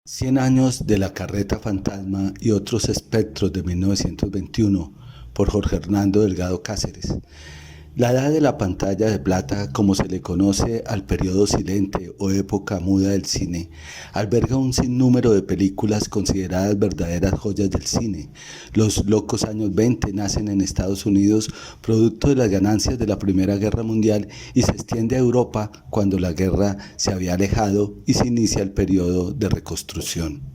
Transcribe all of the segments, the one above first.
Cien años de la carreta fantasma y otros espectros de 1921 por Jorge Hernando Delgado Cáceres. La edad de la pantalla de plata, como se le conoce al periodo silente o época muda del cine, alberga un sinnúmero de películas consideradas verdaderas joyas del cine. Los locos años 20 nacen en Estados Unidos producto de las ganancias de la Primera Guerra Mundial y se extiende a Europa cuando la guerra se había alejado y se inicia el periodo de reconstrucción.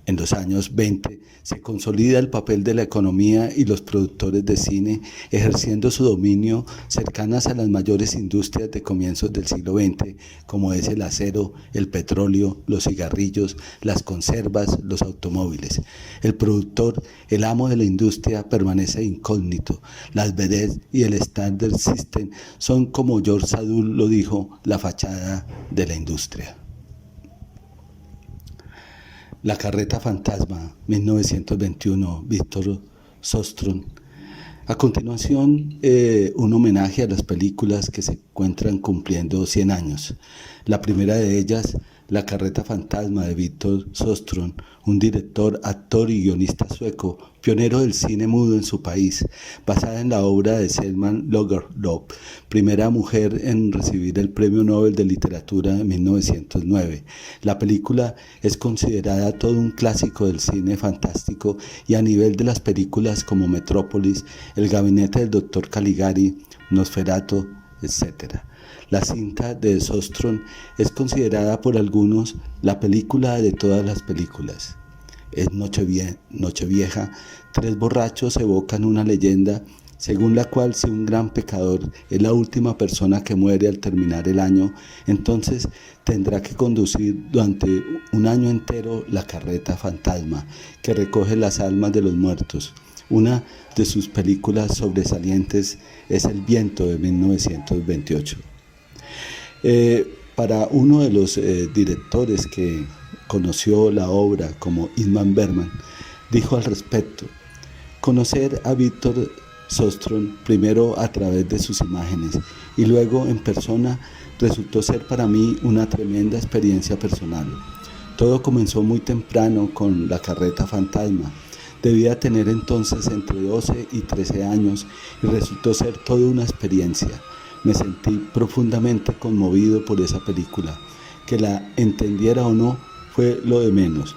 En los años 20 se consolida el papel de la economía y los productores de cine ejerciendo su dominio cercanas a las mayores industrias de comienzos del siglo XX, como es el acero, el petróleo, los cigarrillos, las conservas, los automóviles. El productor, el amo de la industria, permanece incógnito. Las vedettes y el Standard System son, como George Sadul lo dijo, la fachada de la industria. La carreta fantasma, 1921, Víctor Sostron. A continuación, un homenaje a las películas que se encuentran cumpliendo 100 años. La primera de ellas, La carreta fantasma de Víctor Sostron, un director, actor y guionista sueco, pionero del cine mudo en su país, basada en la obra de Selma Lagerlöf, primera mujer en recibir el Premio Nobel de Literatura en 1909. La película es considerada todo un clásico del cine fantástico y a nivel de las películas como Metrópolis, El gabinete del Dr. Caligari, Nosferatu, etc. La cinta de Sostron es considerada por algunos la película de todas las películas. Es Nochevieja, tres borrachos evocan una leyenda según la cual si un gran pecador es la última persona que muere al terminar el año, entonces tendrá que conducir durante un año entero la carreta fantasma que recoge las almas de los muertos. Una de sus películas sobresalientes es El viento de 1928. Para uno de los directores que conoció la obra como Ingmar Bergman, dijo al respecto: conocer a Víctor Sostron primero a través de sus imágenes y luego en persona resultó ser para mí una tremenda experiencia personal. Todo comenzó muy temprano con La carreta fantasma. Debía tener entonces entre 12 y 13 años y resultó ser toda una experiencia. Me sentí profundamente conmovido por esa película. Que la entendiera o no fue lo de menos.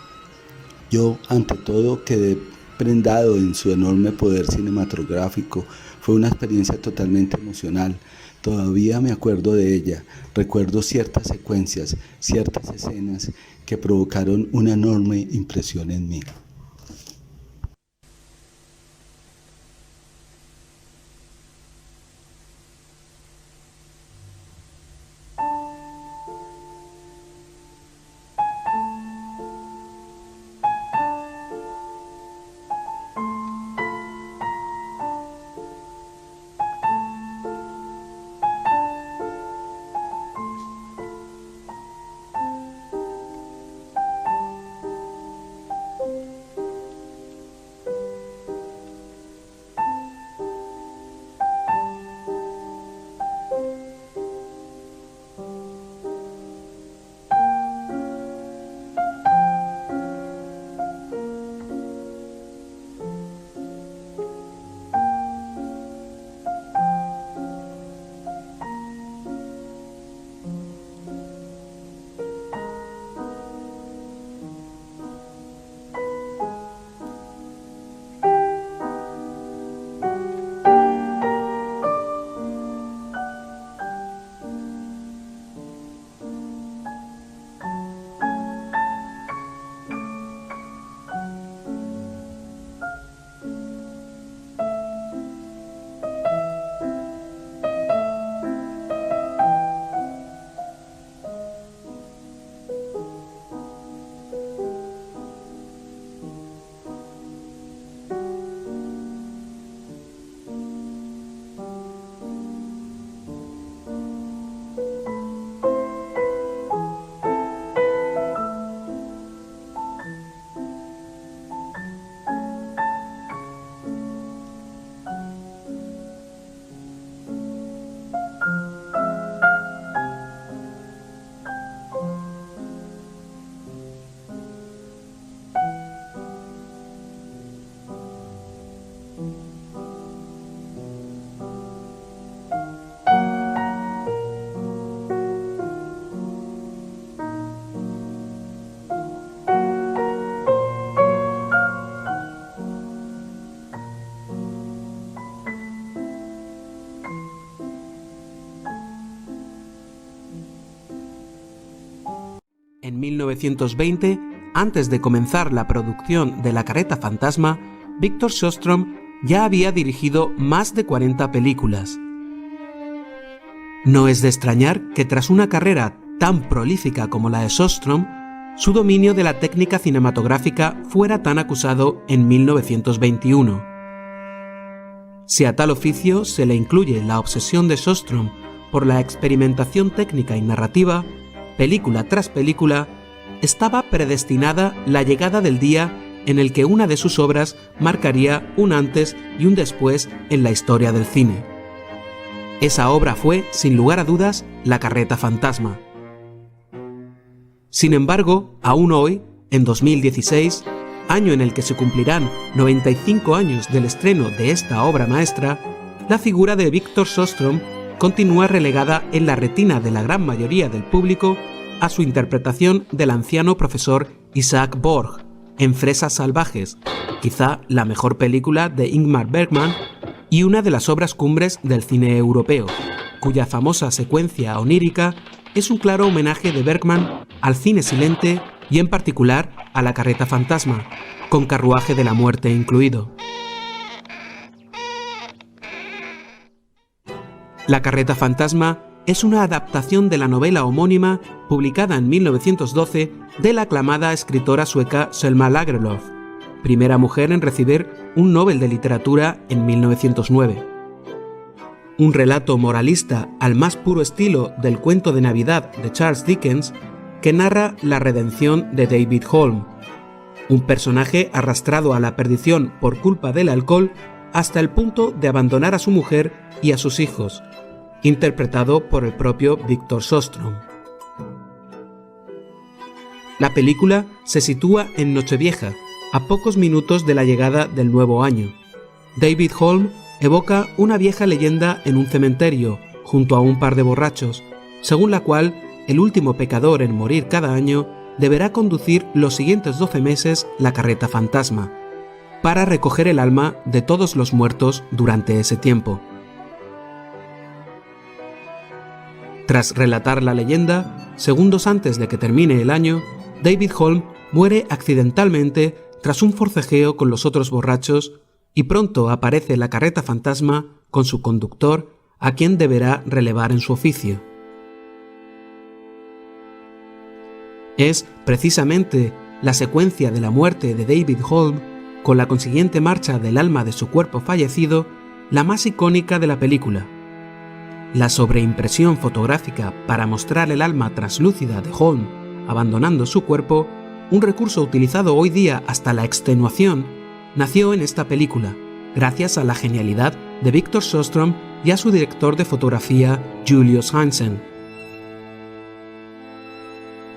Yo, ante todo, quedé prendado en su enorme poder cinematográfico. Fue una experiencia totalmente emocional. Todavía me acuerdo de ella. Recuerdo ciertas secuencias, ciertas escenas que provocaron una enorme impresión en mí. En 1920, antes de comenzar la producción de La carreta fantasma, Victor Sjöström ya había dirigido más de 40 películas. No es de extrañar que tras una carrera tan prolífica como la de Sjöström, su dominio de la técnica cinematográfica fuera tan acusado en 1921. Si a tal oficio se le incluye la obsesión de Sjöström por la experimentación técnica y narrativa, película tras película, estaba predestinada la llegada del día en el que una de sus obras marcaría un antes y un después en la historia del cine. Esa obra fue, sin lugar a dudas, La carreta fantasma. Sin embargo, aún hoy, en 2016, año en el que se cumplirán 95 años del estreno de esta obra maestra, la figura de Victor Sjöström continúa relegada en la retina de la gran mayoría del público a su interpretación del anciano profesor Isaac Borg en Fresas salvajes, quizá la mejor película de Ingmar Bergman y una de las obras cumbres del cine europeo, cuya famosa secuencia onírica es un claro homenaje de Bergman al cine silente y en particular a La carreta fantasma, con Carruaje de la muerte incluido. La carreta fantasma es una adaptación de la novela homónima publicada en 1912 de la aclamada escritora sueca Selma Lagerlöf, primera mujer en recibir un Nobel de Literatura en 1909. Un relato moralista al más puro estilo del cuento de Navidad de Charles Dickens que narra la redención de David Holm, un personaje arrastrado a la perdición por culpa del alcohol hasta el punto de abandonar a su mujer y a sus hijos, interpretado por el propio Victor Sjöström. La película se sitúa en Nochevieja, a pocos minutos de la llegada del nuevo año. David Holm evoca una vieja leyenda en un cementerio, junto a un par de borrachos, según la cual el último pecador en morir cada año deberá conducir los siguientes 12 meses la carreta fantasma, para recoger el alma de todos los muertos durante ese tiempo. Tras relatar la leyenda, segundos antes de que termine el año, David Holm muere accidentalmente tras un forcejeo con los otros borrachos y pronto aparece la carreta fantasma con su conductor, a quien deberá relevar en su oficio. Es precisamente la secuencia de la muerte de David Holm, con la consiguiente marcha del alma de su cuerpo fallecido, la más icónica de la película. La sobreimpresión fotográfica para mostrar el alma translúcida de Holm abandonando su cuerpo, un recurso utilizado hoy día hasta la extenuación, nació en esta película, gracias a la genialidad de Victor Sjöström y a su director de fotografía, Julius Hansen.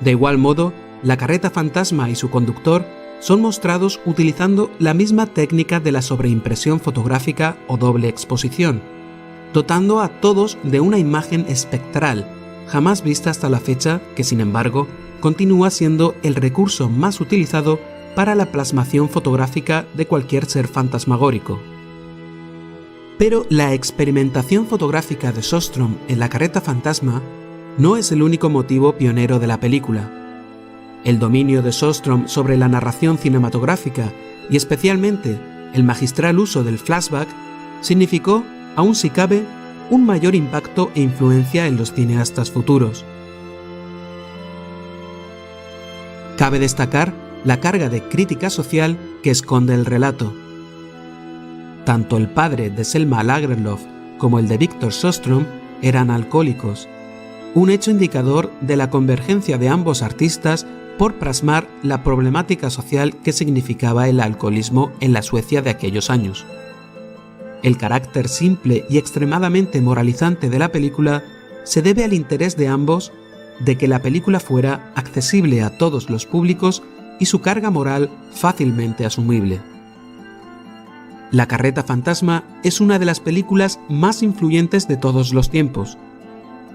De igual modo, la carreta fantasma y su conductor son mostrados utilizando la misma técnica de la sobreimpresión fotográfica o doble exposición, dotando a todos de una imagen espectral, jamás vista hasta la fecha, que sin embargo continúa siendo el recurso más utilizado para la plasmación fotográfica de cualquier ser fantasmagórico. Pero la experimentación fotográfica de Sjöström en La carreta fantasma no es el único motivo pionero de la película. El dominio de Sjöström sobre la narración cinematográfica y especialmente el magistral uso del flashback significó, aún si cabe, un mayor impacto e influencia en los cineastas futuros. Cabe destacar la carga de crítica social que esconde el relato. Tanto el padre de Selma Lagerlöf como el de Victor Sjöström eran alcohólicos, un hecho indicador de la convergencia de ambos artistas por plasmar la problemática social que significaba el alcoholismo en la Suecia de aquellos años. El carácter simple y extremadamente moralizante de la película se debe al interés de ambos de que la película fuera accesible a todos los públicos y su carga moral fácilmente asumible. La carreta fantasma es una de las películas más influyentes de todos los tiempos.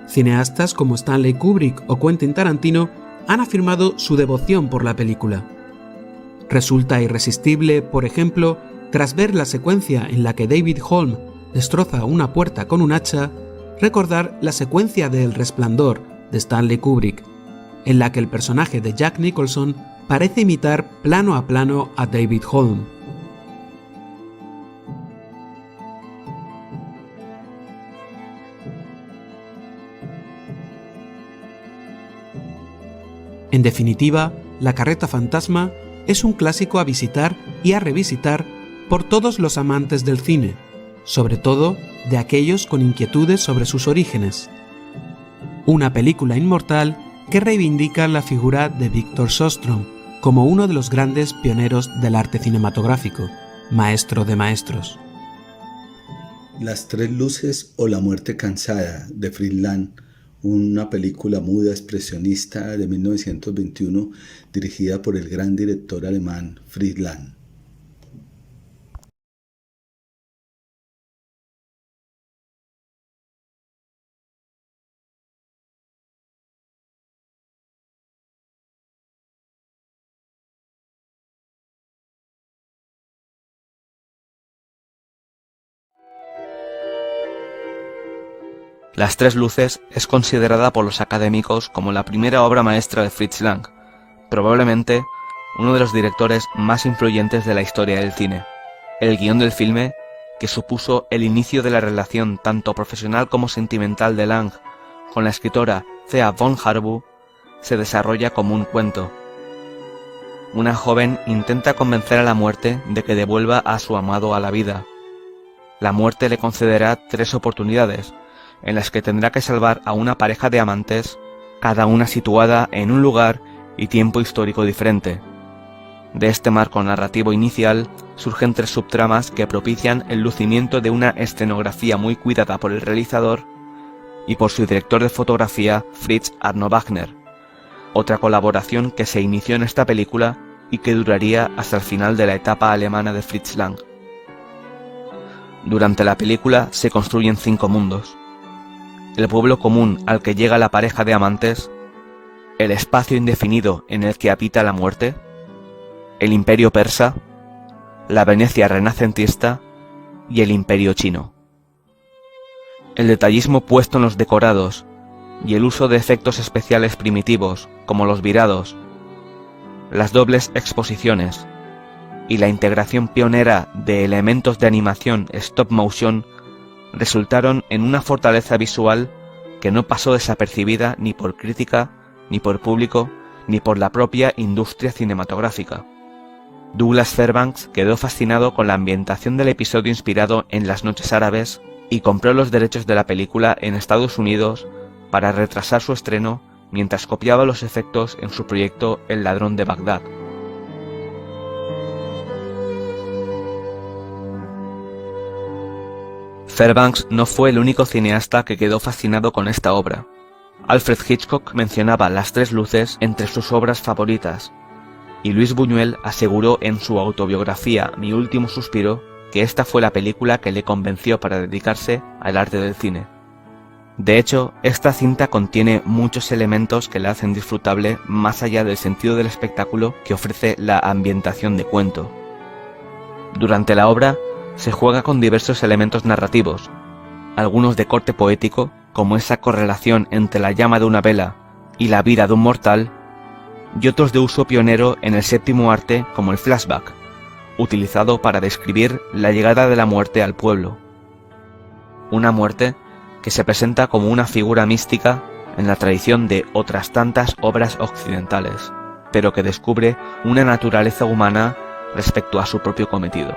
Cineastas como Stanley Kubrick o Quentin Tarantino han afirmado su devoción por la película. Resulta irresistible, por ejemplo, tras ver la secuencia en la que David Holm destroza una puerta con un hacha, recordar la secuencia de El Resplandor de Stanley Kubrick, en la que el personaje de Jack Nicholson parece imitar plano a plano a David Holm. En definitiva, La carreta fantasma es un clásico a visitar y a revisitar por todos los amantes del cine, sobre todo de aquellos con inquietudes sobre sus orígenes. Una película inmortal que reivindica la figura de Victor Sjöström como uno de los grandes pioneros del arte cinematográfico, maestro de maestros. Las tres luces o La muerte cansada de Fritz Lang, una película muda expresionista de 1921 dirigida por el gran director alemán Fritz Lang. Las tres luces es considerada por los académicos como la primera obra maestra de Fritz Lang, probablemente uno de los directores más influyentes de la historia del cine. El guión del filme, que supuso el inicio de la relación tanto profesional como sentimental de Lang con la escritora Thea von Harbou, se desarrolla como un cuento. Una joven intenta convencer a la muerte de que devuelva a su amado a la vida. La muerte le concederá 3 oportunidades, en las que tendrá que salvar a una pareja de amantes, cada una situada en un lugar y tiempo histórico diferente. De este marco narrativo inicial surgen 3 subtramas que propician el lucimiento de una escenografía muy cuidada por el realizador y por su director de fotografía, Fritz Arno Wagner, otra colaboración que se inició en esta película y que duraría hasta el final de la etapa alemana de Fritz Lang. Durante la película se construyen 5 mundos: el pueblo común al que llega la pareja de amantes, el espacio indefinido en el que habita la muerte, el imperio persa, la Venecia renacentista y el imperio chino. El detallismo puesto en los decorados y el uso de efectos especiales primitivos como los virados, las dobles exposiciones y la integración pionera de elementos de animación stop motion resultaron en una fortaleza visual que no pasó desapercibida ni por crítica, ni por público, ni por la propia industria cinematográfica. Douglas Fairbanks quedó fascinado con la ambientación del episodio inspirado en Las noches árabes y compró los derechos de la película en Estados Unidos para retrasar su estreno mientras copiaba los efectos en su proyecto El ladrón de Bagdad. Fairbanks no fue el único cineasta que quedó fascinado con esta obra. Alfred Hitchcock mencionaba Las tres luces entre sus obras favoritas, y Luis Buñuel aseguró en su autobiografía Mi último suspiro que esta fue la película que le convenció para dedicarse al arte del cine. De hecho, esta cinta contiene muchos elementos que la hacen disfrutable más allá del sentido del espectáculo que ofrece la ambientación de cuento. Durante la obra, se juega con diversos elementos narrativos, algunos de corte poético, como esa correlación entre la llama de una vela y la vida de un mortal, y otros de uso pionero en el séptimo arte, como el flashback, utilizado para describir la llegada de la muerte al pueblo. Una muerte que se presenta como una figura mística en la tradición de otras tantas obras occidentales, pero que descubre una naturaleza humana respecto a su propio cometido.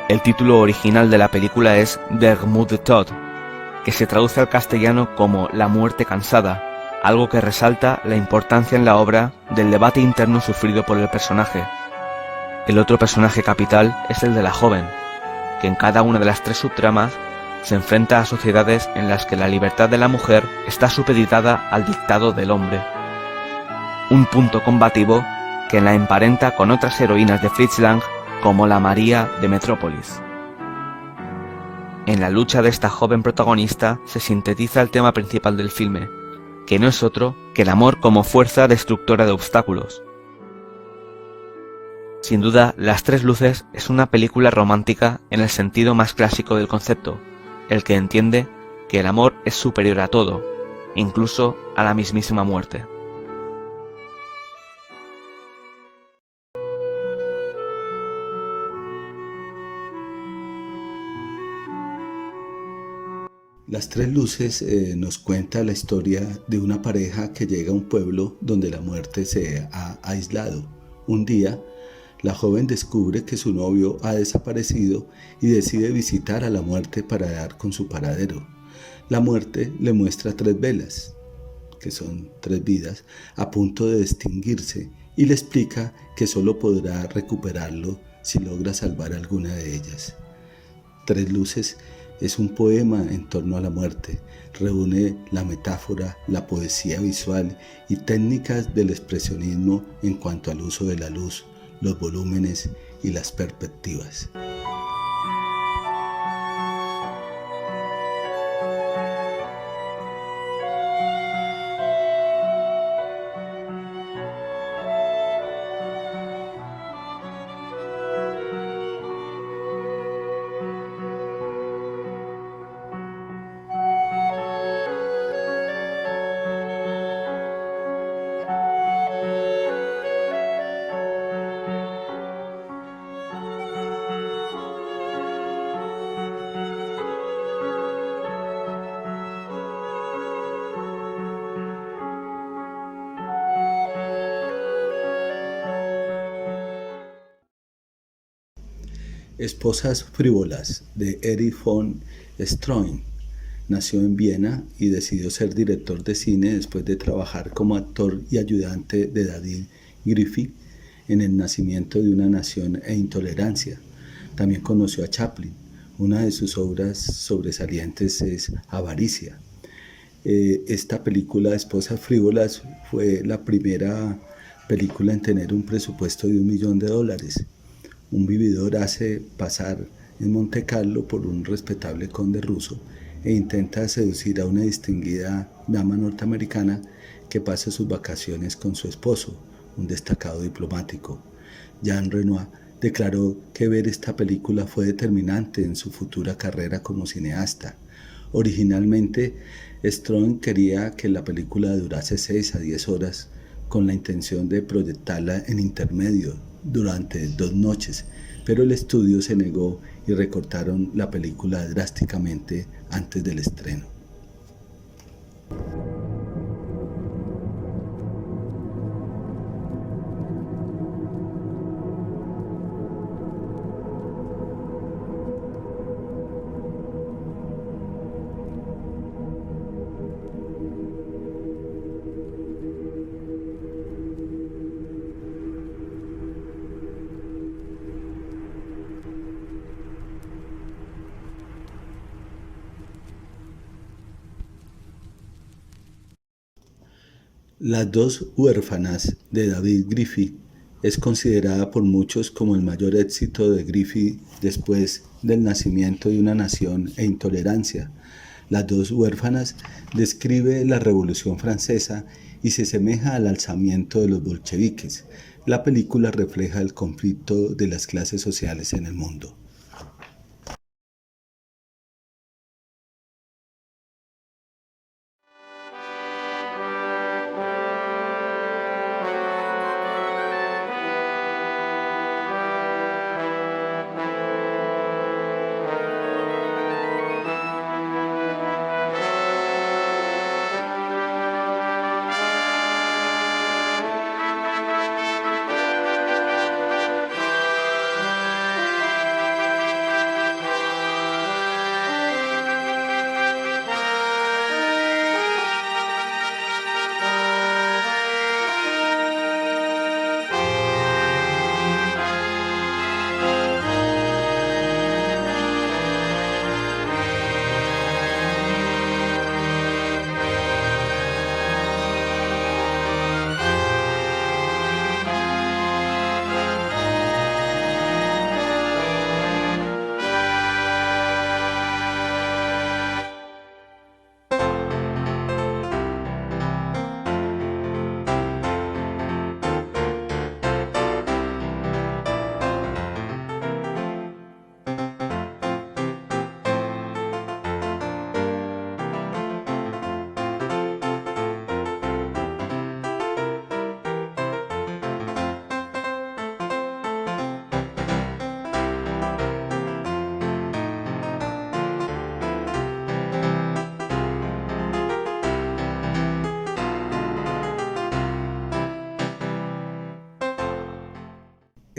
El título original de la película es Der Müde Tod, que se traduce al castellano como La muerte cansada, algo que resalta la importancia en la obra del debate interno sufrido por el personaje. El otro personaje capital es el de la joven, que en cada una de las 3 subtramas se enfrenta a sociedades en las que la libertad de la mujer está supeditada al dictado del hombre. Un punto combativo que la emparenta con otras heroínas de Fritz Lang como la María de Metrópolis. En la lucha de esta joven protagonista se sintetiza el tema principal del filme, que no es otro que el amor como fuerza destructora de obstáculos. Sin duda, Las Tres Luces es una película romántica en el sentido más clásico del concepto, el que entiende que el amor es superior a todo, incluso a la mismísima muerte. Las Tres Luces nos cuenta la historia de una pareja que llega a un pueblo donde la muerte se ha aislado. Un día, la joven descubre que su novio ha desaparecido y decide visitar a la muerte para dar con su paradero. La muerte le muestra tres velas, que son tres vidas, a punto de extinguirse, y le explica que solo podrá recuperarlo si logra salvar alguna de ellas. Tres Luces es un poema en torno a la muerte. Reúne la metáfora, la poesía visual y técnicas del expresionismo en cuanto al uso de la luz, los volúmenes y las perspectivas. Esposas frívolas de Erich von Stroheim. Nació en Viena y decidió ser director de cine después de trabajar como actor y ayudante de David Griffith en El nacimiento de una nación e Intolerancia. También conoció a Chaplin. Una de sus obras sobresalientes es Avaricia. Esta película, Esposas frívolas, fue la primera película en tener un presupuesto de $1 millón. Un vividor hace pasar en Monte Carlo por un respetable conde ruso e intenta seducir a una distinguida dama norteamericana que pasa sus vacaciones con su esposo, un destacado diplomático. Jean Renoir declaró que ver esta película fue determinante en su futura carrera como cineasta. Originalmente, Stroheim quería que la película durase 6 a 10 horas con la intención de proyectarla en intermedio durante 2 noches, pero el estudio se negó y recortaron la película drásticamente antes del estreno. Las dos huérfanas de David Griffith es considerada por muchos como el mayor éxito de Griffith después del nacimiento de una nación e Intolerancia. Las dos huérfanas describe la Revolución Francesa y se asemeja al alzamiento de los bolcheviques. La película refleja el conflicto de las clases sociales en el mundo.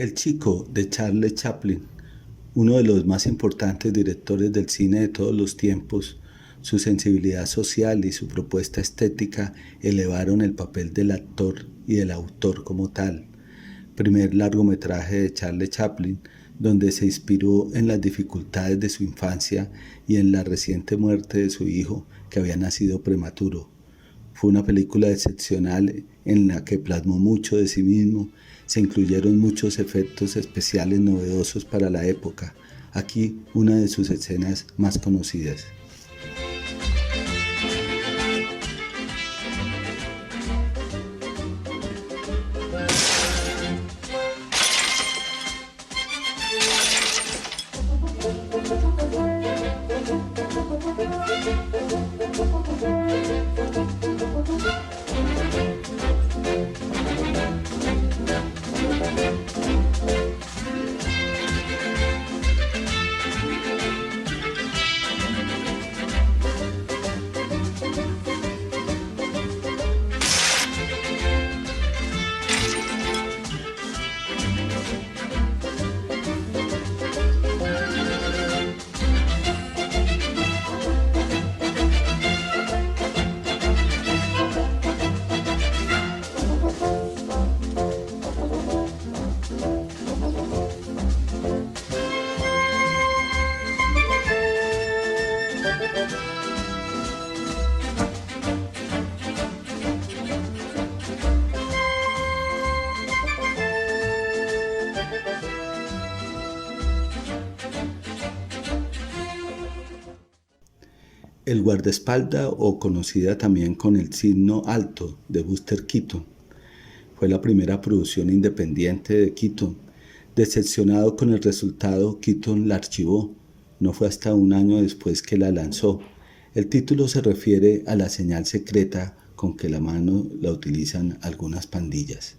El chico de Charles Chaplin, uno de los más importantes directores del cine de todos los tiempos, su sensibilidad social y su propuesta estética elevaron el papel del actor y del autor como tal. Primer largometraje de Charles Chaplin, donde se inspiró en las dificultades de su infancia y en la reciente muerte de su hijo, que había nacido prematuro. Fue una película excepcional en la que plasmó mucho de sí mismo, se incluyeron muchos efectos especiales novedosos para la época. Aquí una de sus escenas más conocidas. El guardaespaldas, o conocida también con el signo alto, de Buster Keaton, fue la primera producción independiente de Keaton. Decepcionado con el resultado, Keaton la archivó. No fue hasta un año después que la lanzó. El título se refiere a la señal secreta con que la mano la utilizan algunas pandillas.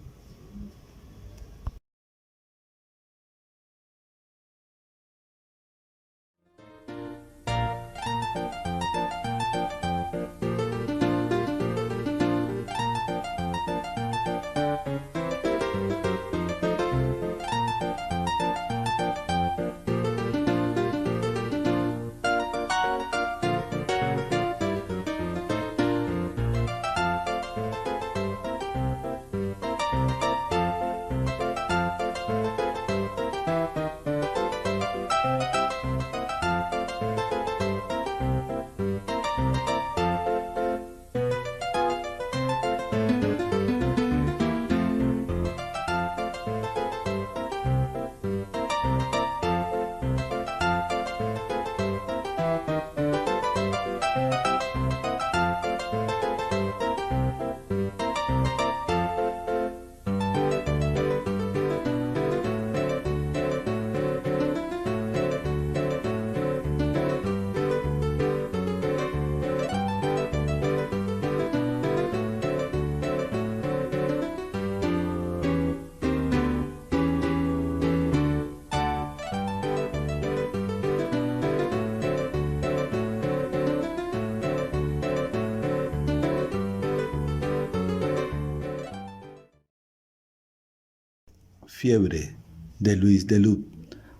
Fiebre, de Louis Deloup,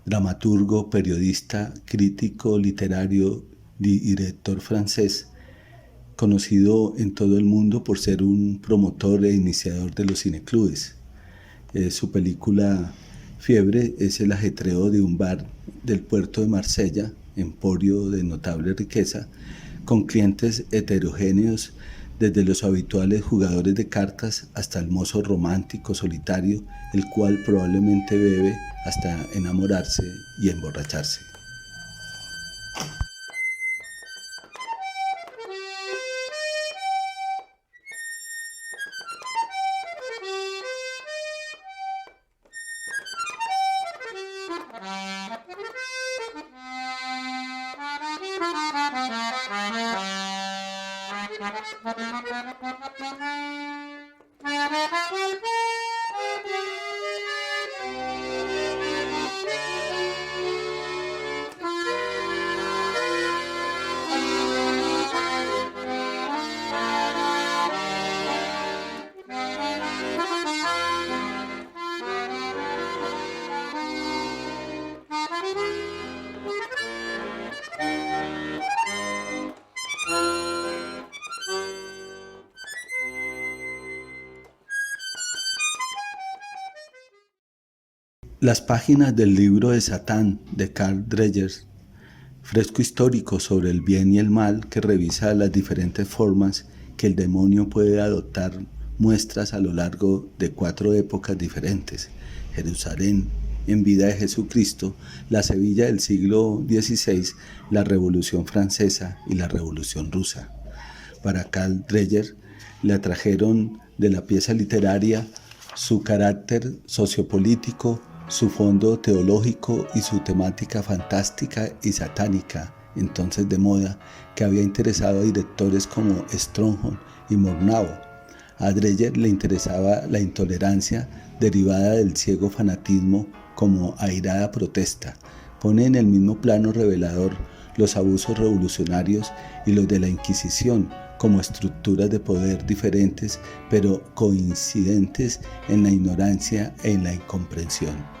dramaturgo, periodista, crítico literario y director francés, conocido en todo el mundo por ser un promotor e iniciador de los cineclubes. Su película Fiebre es el ajetreo de un bar del puerto de Marsella, emporio de notable riqueza, con clientes heterogéneos, desde los habituales jugadores de cartas hasta el mozo romántico solitario, el cual probablemente bebe hasta enamorarse y emborracharse. Las páginas del libro de Satán de Carl Dreyer, fresco histórico sobre el bien y el mal que revisa las diferentes formas que el demonio puede adoptar, muestras a lo largo de 4 épocas diferentes: Jerusalén en vida de Jesucristo, la Sevilla del siglo XVI, la Revolución Francesa y la Revolución Rusa. Para Carl Dreyer le atrajeron de la pieza literaria su carácter sociopolítico, su fondo teológico y su temática fantástica y satánica, entonces de moda, que había interesado a directores como Stronghold y Murnau. A Dreyer le interesaba la intolerancia derivada del ciego fanatismo como airada protesta. Pone en el mismo plano revelador los abusos revolucionarios y los de la Inquisición como estructuras de poder diferentes pero coincidentes en la ignorancia e en la incomprensión.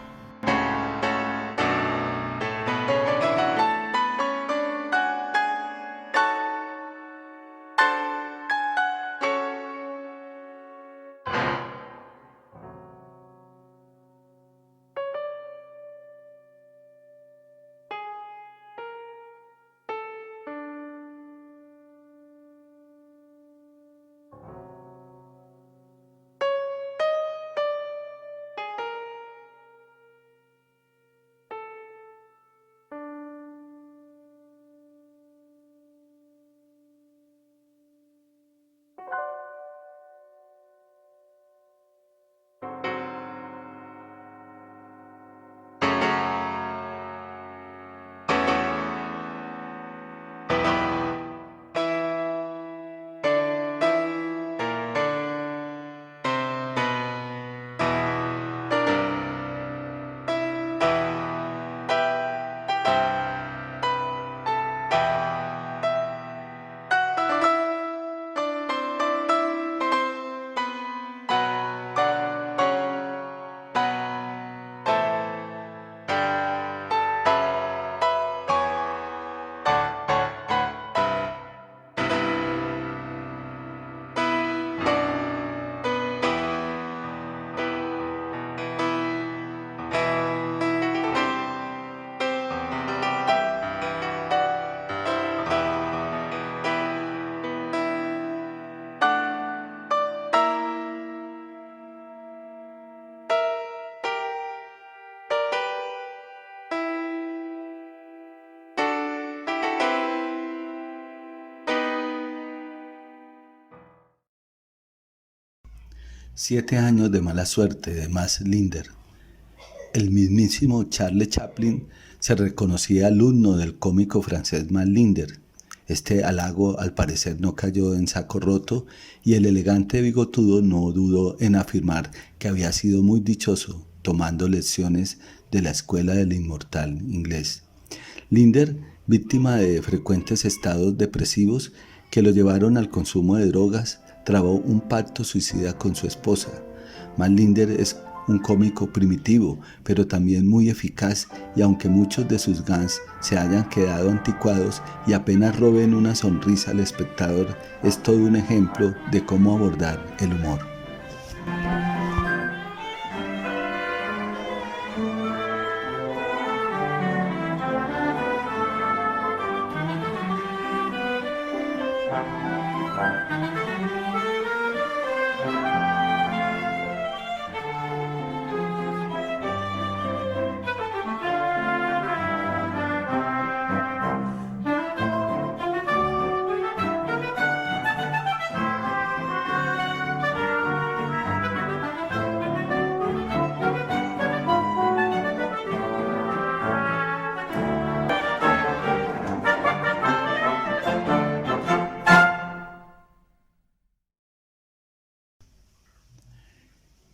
Siete años de mala suerte de Max Linder. El mismísimo Charles Chaplin se reconocía alumno del cómico francés Max Linder. Este halago al parecer no cayó en saco roto y el elegante bigotudo no dudó en afirmar que había sido muy dichoso tomando lecciones de la escuela del inmortal inglés. Linder, víctima de frecuentes estados depresivos que lo llevaron al consumo de drogas, trabó un pacto suicida con su esposa. Max Linder es un cómico primitivo, pero también muy eficaz, y aunque muchos de sus gags se hayan quedado anticuados y apenas roben una sonrisa al espectador, es todo un ejemplo de cómo abordar el humor.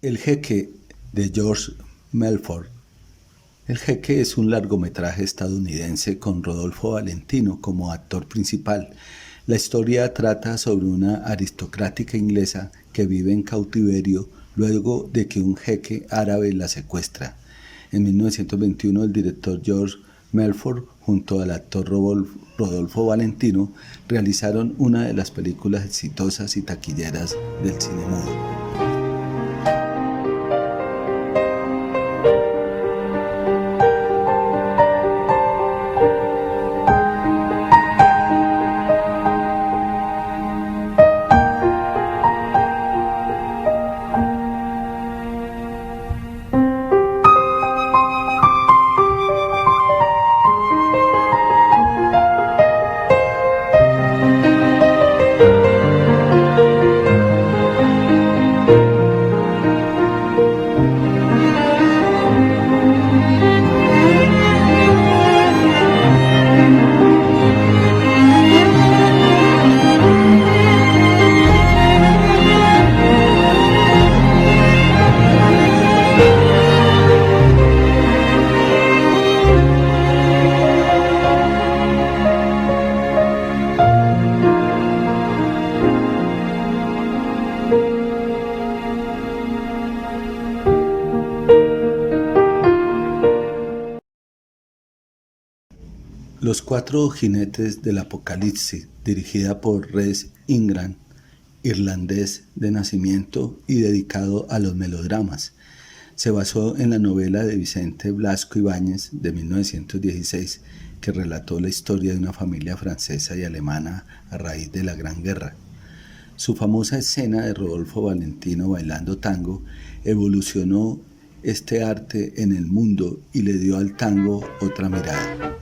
El Jeque de George Melford. El Jeque es un largometraje estadounidense con Rodolfo Valentino como actor principal. La historia trata sobre una aristocrática inglesa que vive en cautiverio luego de que un jeque árabe la secuestra. En 1921 el director George Melford junto al actor Rodolfo Valentino realizaron una de las películas exitosas y taquilleras del cine mudo. Los cuatro jinetes del Apocalipsis, dirigida por Rhys Ingram, irlandés de nacimiento y dedicado a los melodramas. Se basó en la novela de Vicente Blasco Ibáñez de 1916, que relató la historia de una familia francesa y alemana a raíz de la Gran Guerra. Su famosa escena de Rodolfo Valentino bailando tango evolucionó este arte en el mundo y le dio al tango otra mirada.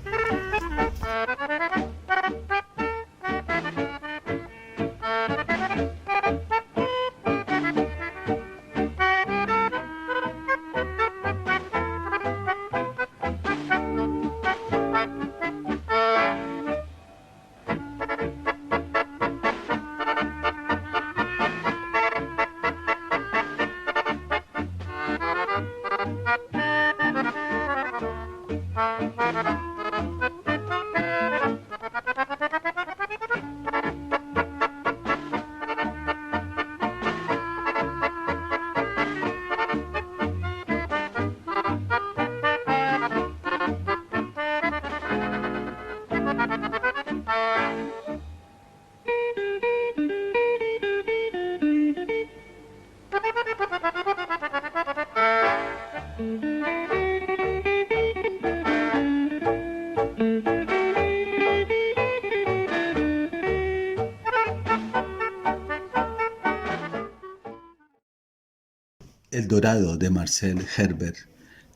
El Dorado de Marcel Herbert,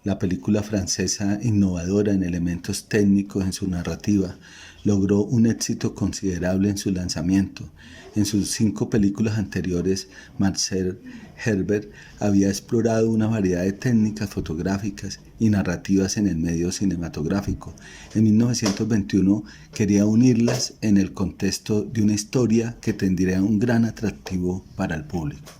la película francesa innovadora en elementos técnicos en su narrativa, logró un éxito considerable en su lanzamiento. En sus 5 películas anteriores, Marcel Herbert había explorado una variedad de técnicas fotográficas y narrativas en el medio cinematográfico. En 1921 quería unirlas en el contexto de una historia que tendría un gran atractivo para el público.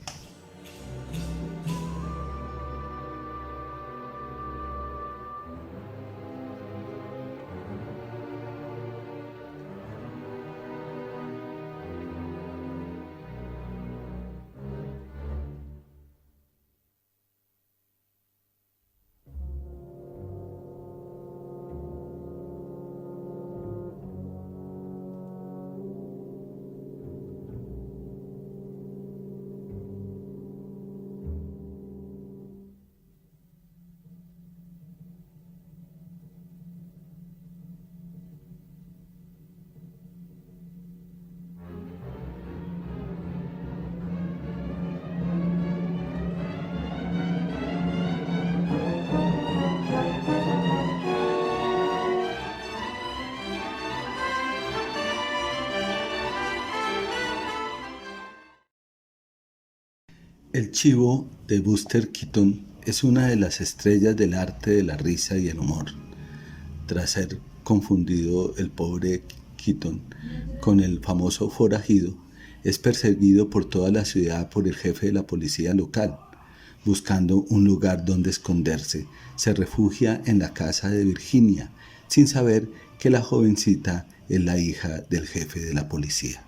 El Chivo de Buster Keaton es una de las estrellas del arte de la risa y el humor. Tras ser confundido el pobre Keaton con el famoso forajido, es perseguido por toda la ciudad por el jefe de la policía local. Buscando un lugar donde esconderse, se refugia en la casa de Virginia, sin saber que la jovencita es la hija del jefe de la policía.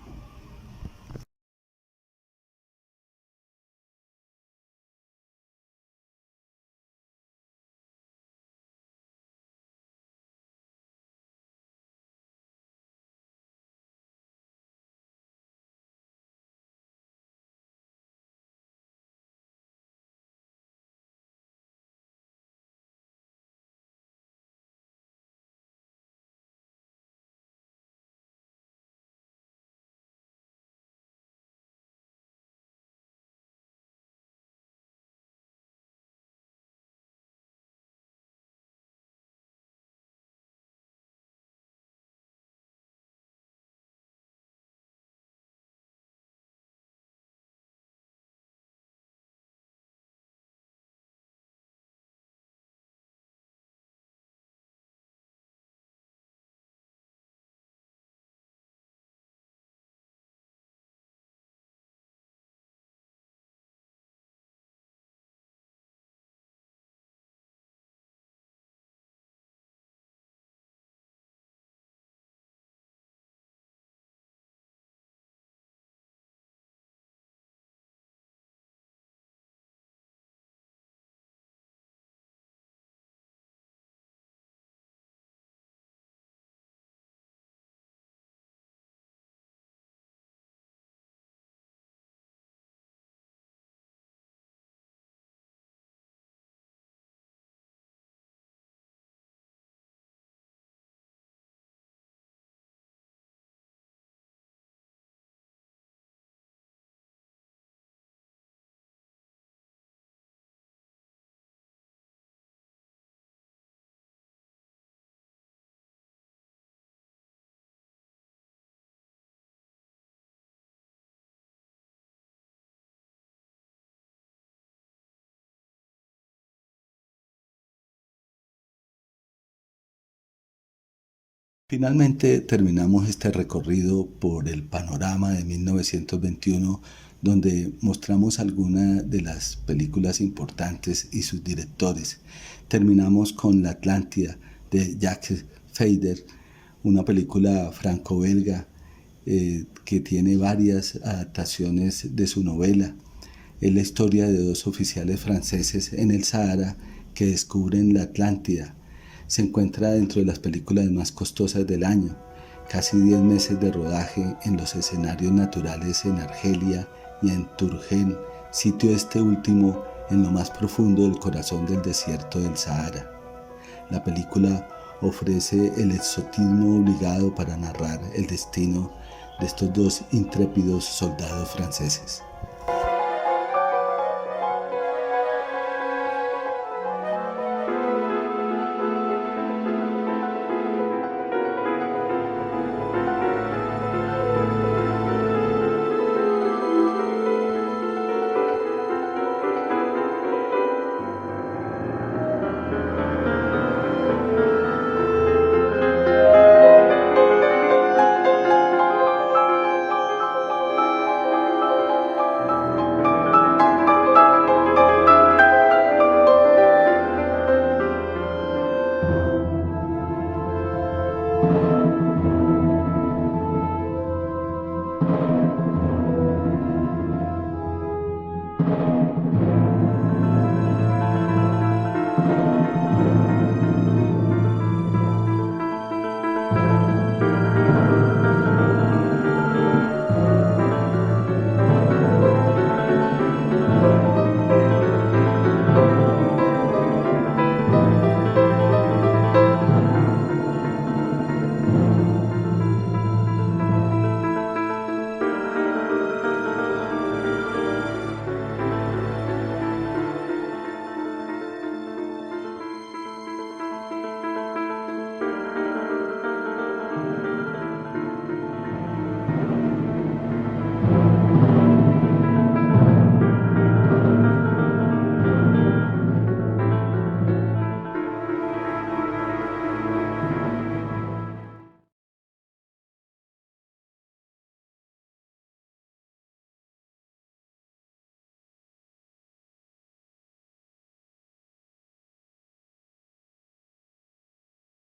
Finalmente terminamos este recorrido por el panorama de 1921, donde mostramos algunas de las películas importantes y sus directores. Terminamos con La Atlántida de Jacques Feyder, una película franco-belga que tiene varias adaptaciones de su novela. Es la historia de dos oficiales franceses en el Sahara que descubren la Atlántida. Se encuentra dentro de las películas más costosas del año, casi 10 meses de rodaje en los escenarios naturales en Argelia y en Turgen, sitio este último en lo más profundo del corazón del desierto del Sahara. La película ofrece el exotismo obligado para narrar el destino de estos dos intrépidos soldados franceses.